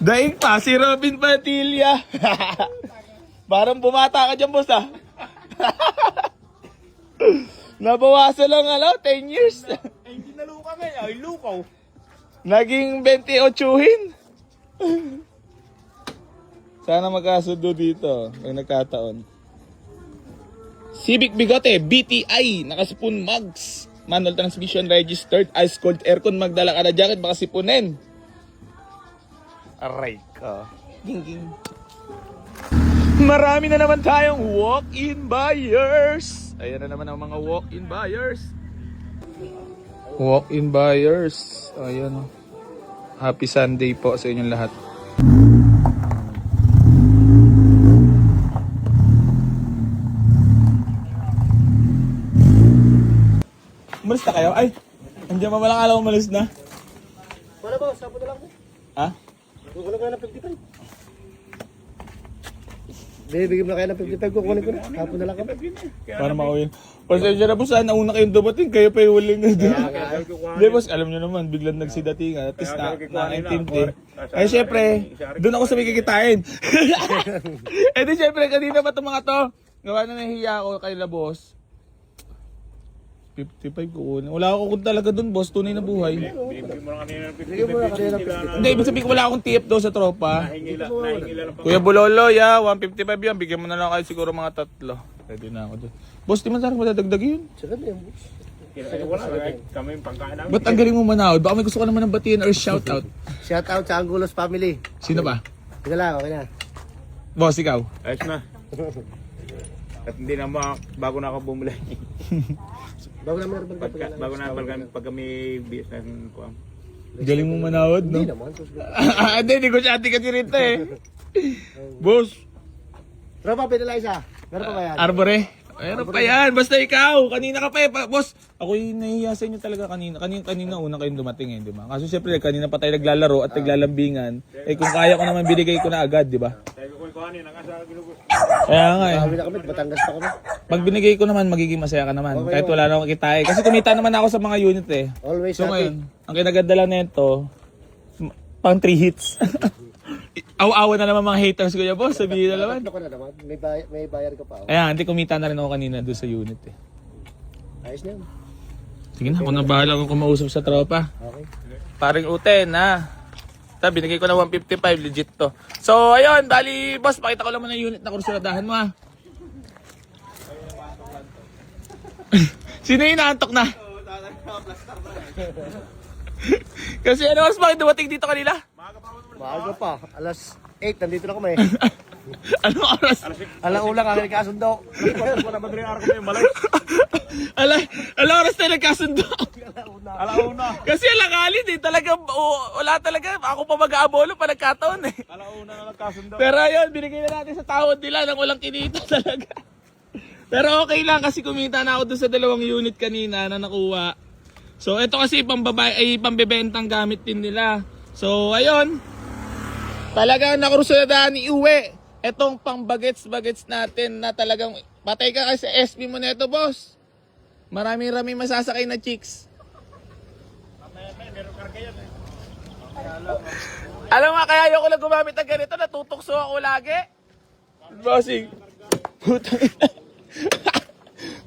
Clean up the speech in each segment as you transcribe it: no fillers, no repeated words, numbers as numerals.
Daig pa, si Robin Padilla. Parang bumata ka dyan, boss, ah. Nabawasan lang, 10 years. Ay, hindi na luka ngayon. Ay, lukaw. Naging 28-hin. Sana magkasundo dito. Pag nagkataon. Civic Bigote, BTI, naka-spoon mugs. Manual transmission registered, ice cold aircon, magdala ka na jacket, baka sipunin. Aray ka. Ging. Marami na naman tayong walk-in buyers. Ayan na naman ang mga walk-in buyers. Walk-in buyers. Ayan. Happy Sunday po sa inyong lahat. Umalis na kayo? Ay, andiyan pa malang alam umalis na. Wala ba? Sapo na lang mo. Ha? Kukunin ko na ng 55. Bibigyan mo na kayo ng 55. Kukunin ko na. Sapo na lang kami. Para makawin. Pasensya na po sana nauna kayong dumating. Kayo pa yung huling na din. Hindi boss, alam nyo naman, biglang nagsidatingan. At least na-intindi. Ay syempre, doon ako sa may kikitain. Eh di syempre, kanina pa itong mga to. Gawa na nahihiya ako kay la boss. 55 kukunin. Wala ako kung talaga doon boss, tunay na buhay. Bibigyan mo na kanina ng 55. Hindi, ibig sabihin ko wala akong TF daw sa tropa. Kuya Bololo, 155 yan. Bigyan mo na lang kayo siguro mga 3. Pwede na ako doon. Boss, di man sarang madadagdag yun. Saka na yan, boss. Wala, kami yung pangkaan namin. Ba't ang galing mo manahod? Baka may gusto ka naman ng batiin or shoutout. Shout out sa Angulos family. Sino ba? Sige lang, okay na. Boss, ikaw. Ayos na. At hindi na bago na ako bumuli. Bago na meron Bago na pag kami business ko. Galing mo manahod, no? Hindi naman. Hindi, hindi ko siya ati kasi rito eh. Boss, Tropa, pinala isa. Meron pa ba yan? Arbore. Meron pa yan. Basta ikaw. Kanina ka pa eh. Boss, ako yung nahihiya sa inyo talaga kanina. Kanina una kayong dumating eh, di ba? Kaso syempre, kanina pa tayo naglalaro at naglalambingan. Eh kung kaya ko naman, binigay ko na agad, di ba? Sabi ko kung kanin, nakasa ginugot. Kaya nga eh. Kami na kami, Batangas pa kami. Pag binigay ko naman, magiging masaya ka naman. Kahit wala na akong kita eh. Kasi kumita naman ako sa mga unit eh. Always So happy. ngayon, ang kinaganda lang nito, pang 3 hits. Aw-awa na naman mga haters ko ya boss, sabihin na naman. Ano ka na naman? May bayar ka pa. Oh. Ayan, hindi kumita na rin ako kanina doon sa unit eh. Ayos na yun. Sige na, ako na bahala kung kumausap sa tropa. Okay. Paring uten ha. Sabi, binigay ko na 155, legit to. So ayun, bali boss, pakita ko naman yung unit na kursuladahan mo ha. Sino yung inaantok na? Kasi ano mas bakit dumating dito kanila? Maaga pa. Alas 8, nandito na kami. Anong oras? Alauna kami nagkasundo. Wala ba rin araw ko yung malay? Alang oras tayo nagkasundo. Alauna. Kasi alangalin eh, talaga, wala talaga. Ako pa mag-aabolo pa nagkataon eh. Alauna na nagkasundo. Pero ayun, binigay na natin sa tawad nila nang walang kinita talaga. Pero okay lang kasi kumita na ako doon sa 2 unit kanina na nakuha. So ito kasi pambebentang gamit din nila. So ayun, talagang nakursuladahan ni Uwe. Etong pang bagets natin na talagang patay ka kasi sa SP mo neto boss. Marami-rami masasakay na chicks. Alam nga kaya ayoko lang gumamit ng ganito, natutokso ako lagi. Bossing. Putang ina.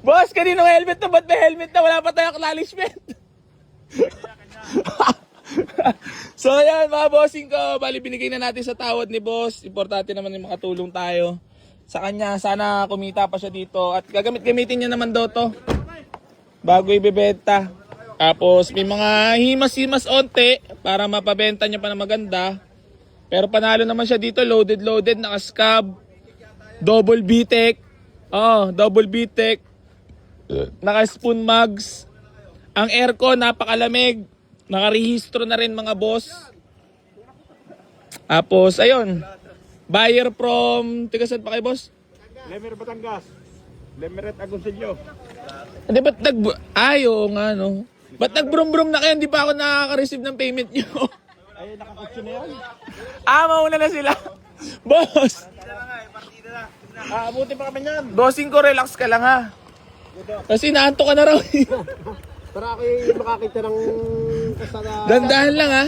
Boss, kaninong helmet na? Ba't may helmet na? Wala pa tayong acknowledgement. So ayan mga bossing ko, bali binigay na natin sa tawad ni boss. Importante naman yung makatulong tayo sa kanya. Sana kumita pa siya dito at gamitin niya naman daw to bago ibebenta. Tapos may mga himas-himas onte para mapabenta niya pa na maganda. Pero panalo naman siya dito, loaded, naka-scab, double B-Tech. Double B-Tech, naka-spoon mugs. Ang aircon napakalamig. Nakarehistro na rin mga boss. Tapos ayun, buyer from, tiga saan pa kayo boss? Lemer Batangas. Lemeret Agoncillo. Hindi ba't oo nga no. Ba't nagbrum-brum na kayo? Hindi pa ako nakaka-receive ng payment nyo. Ay, nakakutso na yan. Mauna na sila. Boss! Abuti pa kami yan. Bossing ko, relax ka lang ha. Kasi naanto ka na raw. Para ako yung makakita ng kasama. Dandahan lang ha.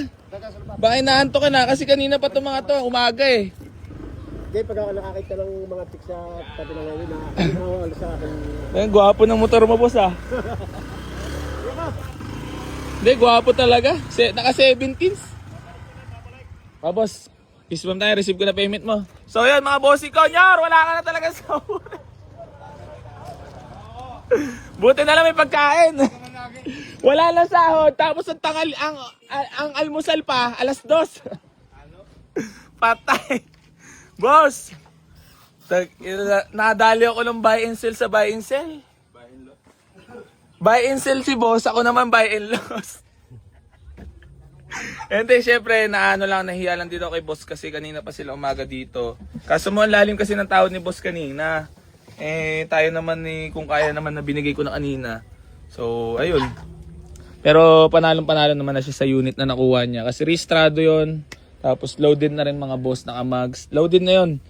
Baka inaanto ka na kasi kanina pa itong mga to, umaga eh. Hindi, pag ako nakakita ng mga chicks sa tabi ng ngayon na ano sa akin. Ayun, gwapo ng motor mo, boss ah. Hindi, gwapo talaga. Naka 17s. Boss, kiss bump tayo, receive ko na payment mo. So yun mga bossing ko, Nyor, wala ka na talaga sa buti na lang may pagkain. Wala na sahod, tapos ang tangal, ang almusal pa, alas 2. Patay. Boss, nadali ako ng buy and sell sa buy and sell. Buy and sell si boss, ako naman buy and loss. Hindi, syempre, nahiya lang dito kay boss kasi kanina pa sila umaga dito. Kaso mo, ang lalim kasi ng tawad ni boss kanina. Tayo naman kung kaya naman na binigay ko na kanina. So, ayun. Pero panalong-panalo naman na siya sa unit na nakuha niya. Kasi registrado yon. Tapos loaded na rin mga boss, naka-mags. Loaded na yon.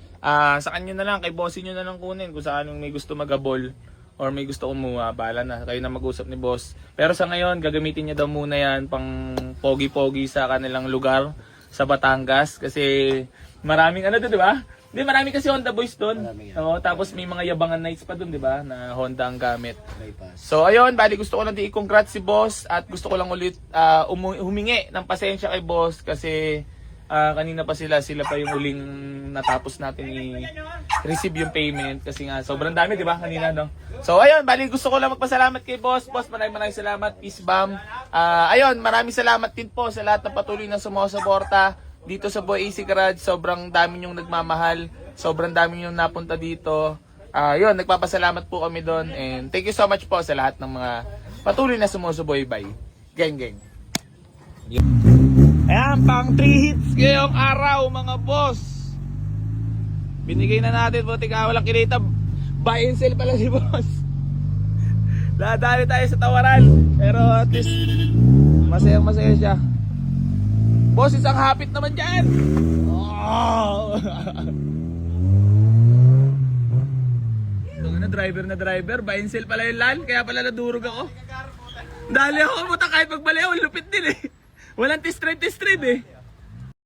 Sa kanya na lang, kay bossin nyo na lang kunin kung saan may gusto mag-abol. Or may gusto kumuha, bahala na. Kayo na mag-usap ni boss. Pero sa ngayon, gagamitin niya daw muna yan pang pogi-pogi sa kanilang lugar sa Batangas. Kasi maraming ano doon, di ba? Hindi, marami kasi Honda boys doon. Oo, tapos may mga yabangan nights pa doon, di ba? Na Honda ang gamit. So ayun, bali gusto ko lang i-congrats si boss. At gusto ko lang ulit humingi ng pasensya kay boss. Kasi kanina pa sila pa yung uling natapos natin i-receive yung payment kasi nga sobrang dami, di ba, kanina, no? So ayun, bali gusto ko lang magpasalamat kay boss. Boss, maraming salamat. Peace bomb. Ayun, maraming salamat din po sa lahat ng patuloy na sumusuporta dito sa Boy AC Garage. Sobrang dami yung nagmamahal, sobrang dami yung napunta dito. Ayun, nagpapasalamat po kami doon, and thank you so much po sa lahat ng mga patuloy na sumusubaybay. Geng. Ayan, pang 3 hits ngayong araw mga boss. Binigay na natin, buti ka walang kinita. Buy and sell pala si boss. Dadali tayo sa tawaran. Pero at least masaya siya. Boss, isang hapit naman dyan. Oh. Driver na driver. Buy and sell pala yung lan. Kaya pala nadurog ako. Dali ako, buta kahit magbali ako, lupit din eh. Walang test drive eh.